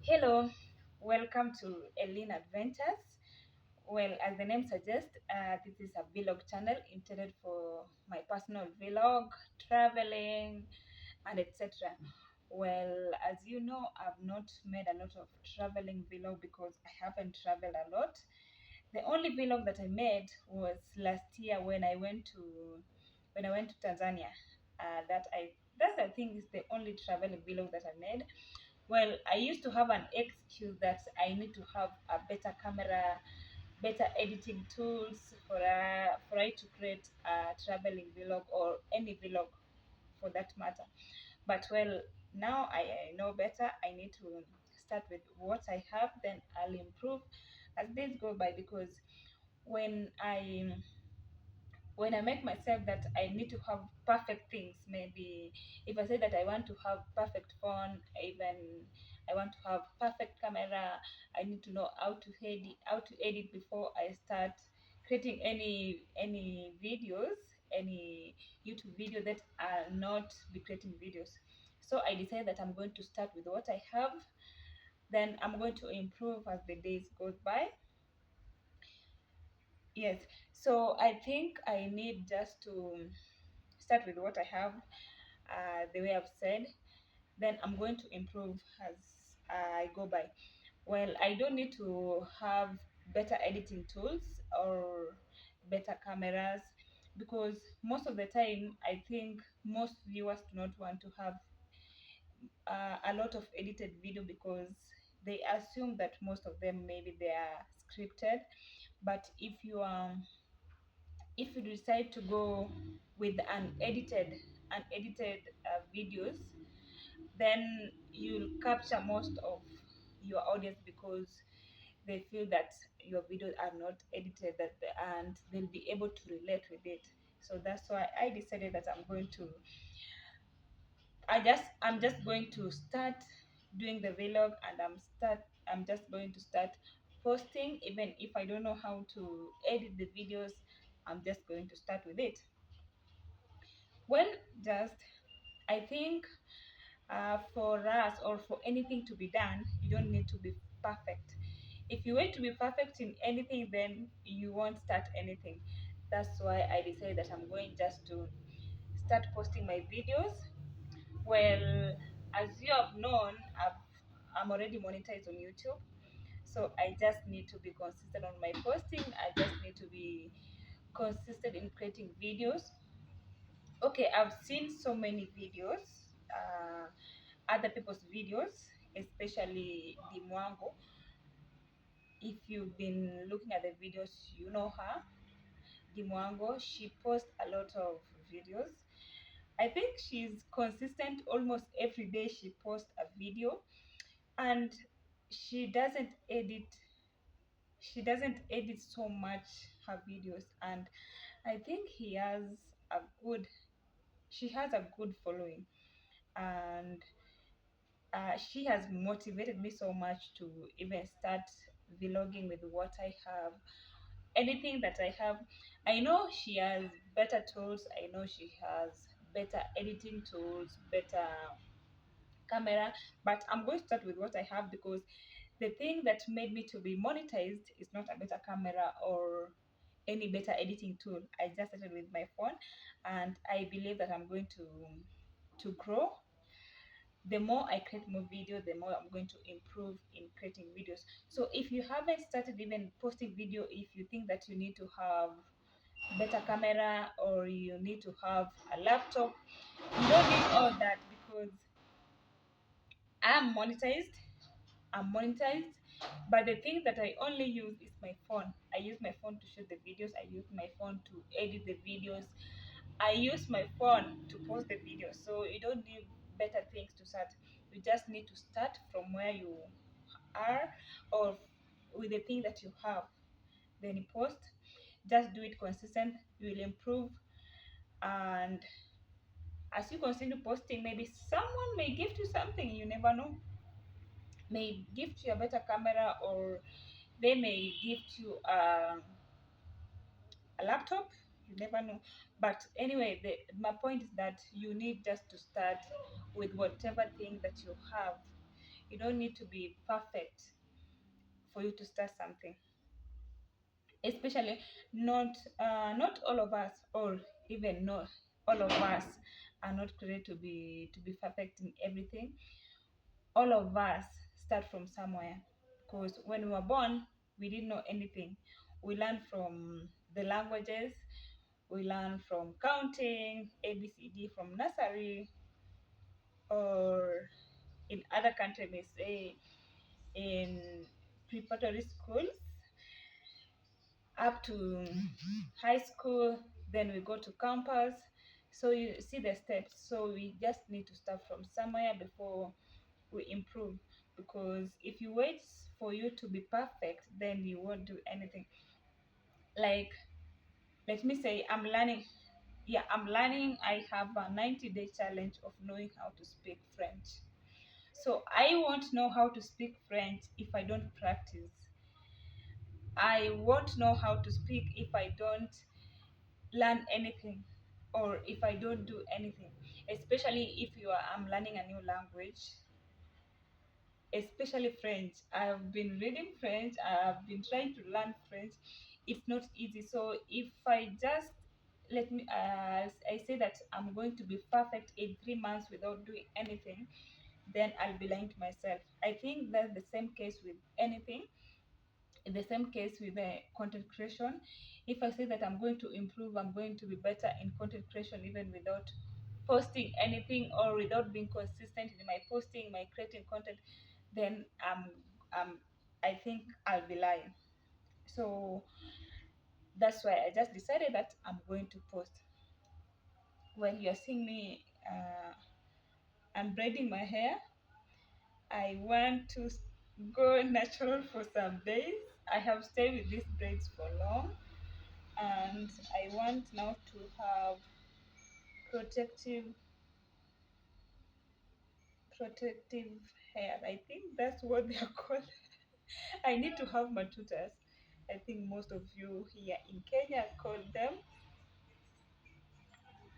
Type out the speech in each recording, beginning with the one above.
Hello, welcome to Elin Adventures. Well, as the name suggests, this is a vlog channel intended for my personal vlog, traveling, and etc. Well, as you know, I've not made a lot of traveling vlog because I haven't traveled a lot. The only vlog that I made was last year when I went to Tanzania. That I think is the only traveling vlog that I made. Well, I used to have an excuse that I need to have a better camera, better editing tools for I to create a traveling vlog or any vlog for that matter. But well, now I know better. I need to start with what I have, then I'll improve as days go by because when I when I make myself that I need to have perfect things, maybe if I say that I want to have perfect phone, even I want to have perfect camera, I need to know how to edit before I start creating any videos, any YouTube video that are not be creating videos. So I decided that I'm going to start with what I have, then I'm going to improve as the days goes by. Yes, so I think I need just to start with what I have, the way I've said, then I'm going to improve as I go by. Well, I don't need to have better editing tools or better cameras because most of the time I think most viewers do not want to have a lot of edited video because they assume that most of them maybe they are scripted. But if you decide to go with unedited videos, then you'll capture most of your audience because they feel that your videos are not edited and they'll be able to relate with it. So that's why I decided that I'm just going to start doing the vlog, and I'm just going to start posting even if I don't know how to edit the videos. I'm just going to start with it. Well, just I think for us or for anything to be done, you don't need to be perfect. If you wait to be perfect in anything, then you won't start anything. That's why I decided that I'm going just to start posting my videos. Well, as you have known, I'm already monetized on YouTube, so I just need to be consistent on my posting. I just need to be consistent in creating videos. Okay, I've seen so many videos, other people's videos, especially the Mwango. If you've been looking at the videos, you know her, the Mwango. She posts a lot of videos. I think she's consistent almost every day. She posts a video, and she doesn't edit. She doesn't edit so much her videos, and I think he has a good. She has a good following, and she has motivated me so much to even start vlogging with what I have. Anything that I have, I know she has better tools. I know she has better editing tools, better camera, but I'm going to start with what I have because the thing that made me to be monetized is not a better camera or any better editing tool. I just started with my phone, and I believe that I'm going to grow. The more I create more videos, the more I'm going to improve in creating videos. So if you haven't started even posting video, if you think that you need to have better camera or you need to have a laptop, you don't need all that because I'm monetized. I'm monetized. But the thing that I only use is my phone. I use my phone to shoot the videos. I use my phone to edit the videos. I use my phone to post the videos. So you don't need better things to start. You just need to start from where you are or with the thing that you have. Then you post. Just do it consistent. You will improve. And as you continue posting, maybe someone may gift you something. You never know. May gift you a better camera, or they may gift you a laptop. You never know. But anyway, my point is that you need just to start with whatever thing that you have. You don't need to be perfect for you to start something. Especially not all of us, or even not all of us, are not created to be perfect in everything. All of us start from somewhere, because when we were born, we didn't know anything. We learned from the languages, we learn from counting ABCD from nursery, or in other countries they say in preparatory schools up to high school, then we go to campus. So you see the steps. So we just need to start from somewhere before we improve. Because if you wait for you to be perfect, then you won't do anything. Like, let me say, I'm learning. Yeah, I'm learning. I have a 90-day challenge of knowing how to speak French. So I won't know how to speak French if I don't practice. I won't know how to speak if I don't learn anything, or if I don't do anything. Especially if I'm learning a new language, especially French. I've been reading French, I've been trying to learn French. It's not easy. So if I just let me I say that I'm going to be perfect in 3 months without doing anything, then I'll be lying to myself. I think that's the same case with anything. In the same case with the content creation, if I say that I'm going to improve, I'm going to be better in content creation even without posting anything, or without being consistent in my posting, my creating content, then um I think I'll be lying. So that's why I just decided that I'm going to post. When you're seeing me, I'm braiding my hair. I want to go natural for some days. I have stayed with these braids for long, and I want now to have protective protective hair. I think that's what they are called. I need to have matutas. I think most of you here in Kenya call them.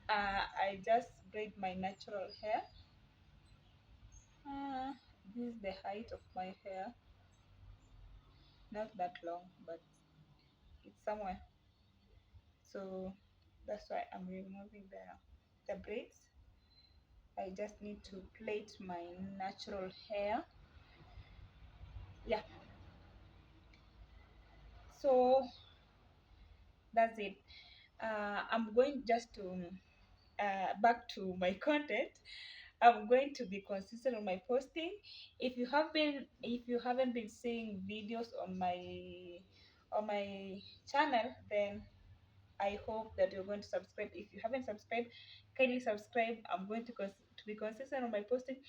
I just braid my natural hair. Uh, this is the height of my hair. Not that long, but it's somewhere. So that's why I'm removing the braids. I just need to plait my natural hair. Yeah. So that's it. I'm going just to back to my content. I'm going to be consistent on my posting. If you haven't been seeing videos on my channel, then I hope that you're going to subscribe. If you haven't subscribed, kindly subscribe. I'm going to be consistent on my posting,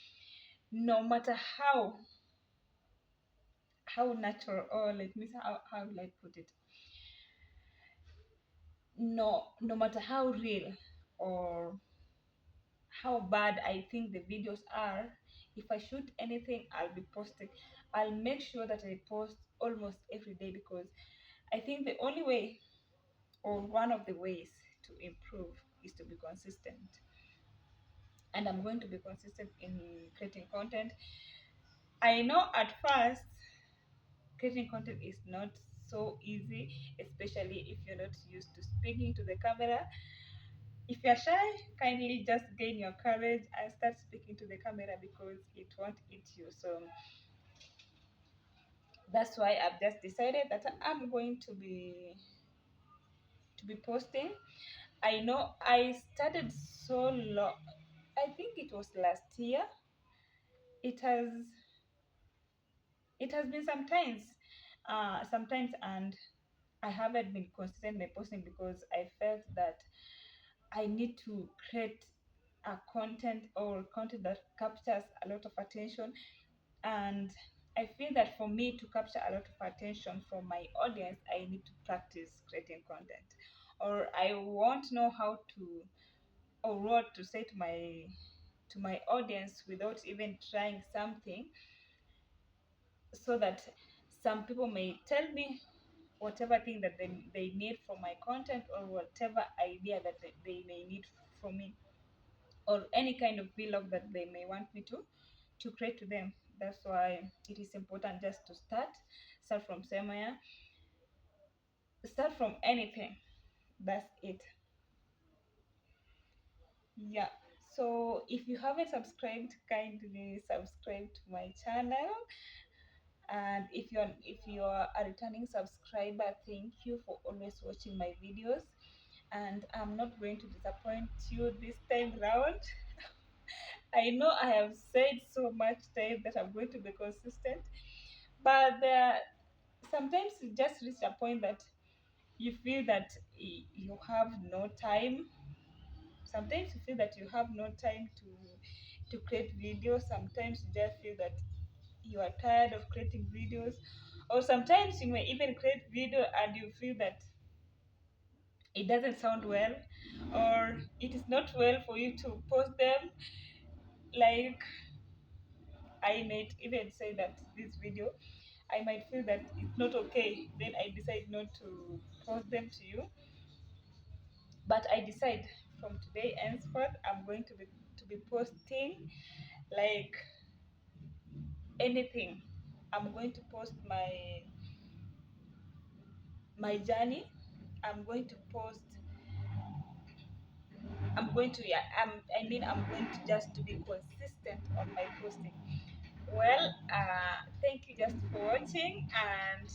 no matter how natural, or let me see how will I put it. No matter how real or how bad I think the videos are, if I shoot anything, I'll be posting. I'll make sure that I post almost every day, because I think the only way, or one of the ways to improve, is to be consistent. And I'm going to be consistent in creating content. I know at first creating content is not so easy, especially if you're not used to speaking to the camera. If you're shy, kindly just gain your courage and start speaking to the camera, because it won't eat you. So that's why I've just decided that I'm going to be posting. I know I started so long. I think it was last year. It has it has been sometimes, and I haven't been consistent in posting, because I felt that I need to create a content, or content that captures a lot of attention. And I feel that for me to capture a lot of attention from my audience, I need to practice creating content, or I won't know how to, or what to say to my audience without even trying something, so that some people may tell me whatever thing that they need from my content, or whatever idea that they may need from me, or any kind of vlog that they may want me to create to them. That's why it is important just to start from somewhere, start from anything. That's it. Yeah. So if you haven't subscribed, kindly subscribe to my channel. And if you are a returning subscriber, thank you for always watching my videos. And I'm not going to disappoint you this time round. I know I have said so much time that I'm going to be consistent, but sometimes you just reach a point that you feel that you have no time. Sometimes you feel that you have no time to create videos. Sometimes you just feel that you are tired of creating videos, or sometimes you may even create video and you feel that it doesn't sound well, or it is not well for you to post them. Like, I might even say that this video, I might feel that it's not okay, then I decide not to post them to you. But I decide from today henceforth I'm going to be posting, like, anything. I'm going to post my journey. I'm going to post. I'm going to yeah. I'm going to just to be consistent on my posting. Well, thank you just for watching, and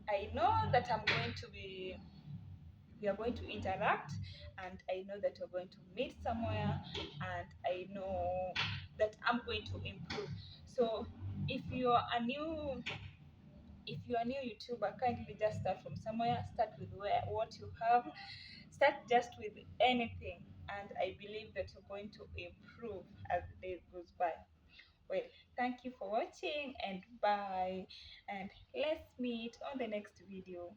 I know that we are going to interact, and I know that we're going to meet somewhere, and I know that I'm going to improve. So if you are a new if you are a new YouTuber, kindly just start from somewhere. Start with what you have. Start just with anything, and I believe that you're going to improve as the days goes by. Well, thank you for watching, and bye, and let's meet on the next video.